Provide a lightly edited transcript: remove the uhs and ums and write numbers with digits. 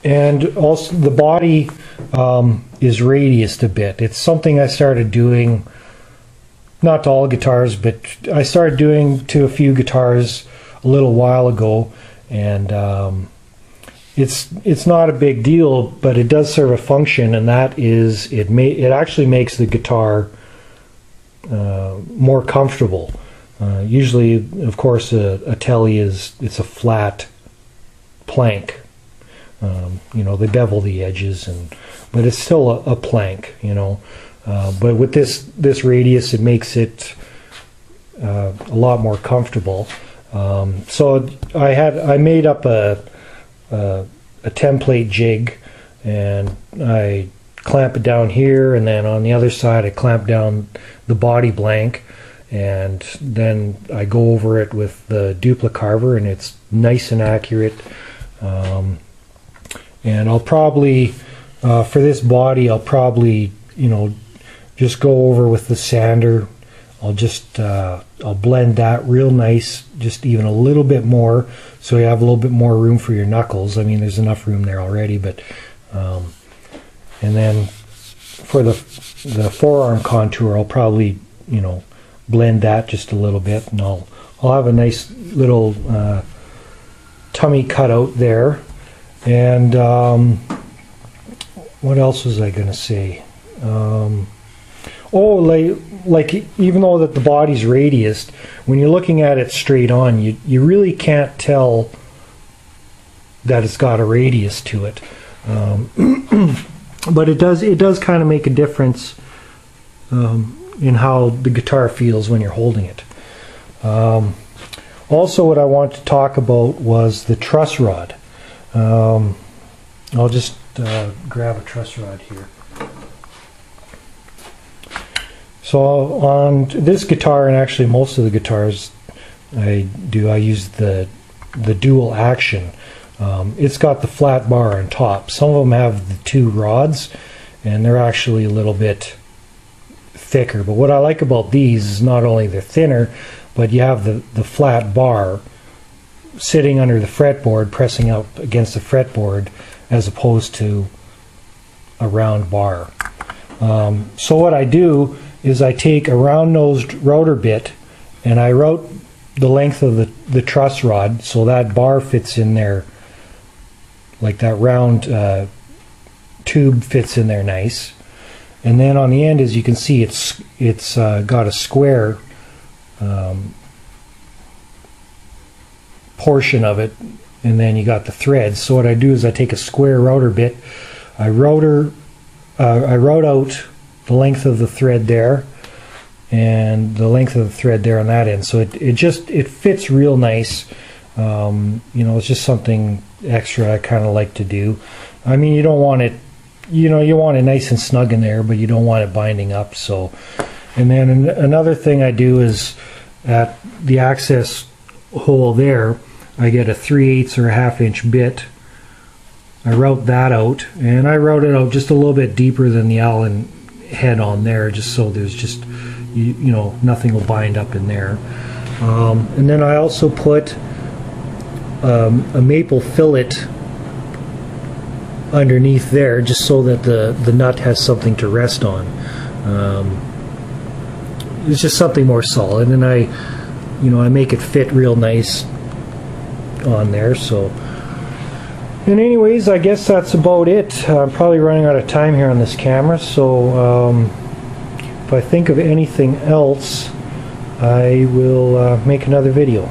And also the body is radiused a bit. It's something I started doing, not to all guitars, but I started doing to a few guitars a little while ago, and it's not a big deal, but it does serve a function, and that is it actually makes the guitar more comfortable. Usually, of course, a telly it's a flat plank. You know, they bevel the edges, but it's still a plank. You know, but with this radius, it makes it a lot more comfortable. So I made up a template jig, and I clamp it down here, and then on the other side I clamp down the body blank, and then I go over it with the duplicarver, and it's nice and accurate. And I'll probably for this body I'll probably, you know, just go over with the sander. I'll blend that real nice, just even a little bit more, so you have a little bit more room for your knuckles. I mean, there's enough room there already, but and then for the forearm contour, I'll probably, you know, blend that just a little bit, and I'll have a nice little tummy cutout there. And what else was I going to say? Oh, like even though that the body's radiused, when you're looking at it straight on, you really can't tell that it's got a radius to it. But it does kind of make a difference in how the guitar feels when you're holding it. Also, what I want to talk about was the truss rod. I'll just grab a truss rod here. So on this guitar, and actually most of the guitars I use the dual action. It's got the flat bar on top. Some of them have the two rods, and they're actually a little bit thicker. But what I like about these is not only they're thinner, but you have the flat bar sitting under the fretboard, pressing up against the fretboard, as opposed to a round bar. So what I do is I take a round-nosed router bit, and I route the length of the truss rod so that bar fits in there, like that round tube fits in there nice. And then on the end, as you can see, it's got a square portion of it, and then you got the threads. So what I do is I take a square router bit, I route out the length of the thread there, and the length of the thread there on that end. So it fits real nice. You know, it's just something extra I kind of like to do. I mean, you don't want it, you know, you want it nice and snug in there, but you don't want it binding up. So, and then another thing I do is at the access hole there, I get a 3/8 or a 1/2 inch bit. I route that out, and I route it out just a little bit deeper than the Allen head on there, just so there's just, you know, nothing will bind up in there. And then I also put a maple fillet underneath there, just so that the nut has something to rest on. It's just something more solid, and I make it fit real nice on there. So, and anyways, I guess that's about it. I'm probably running out of time here on this camera, so if I think of anything else, I will make another video.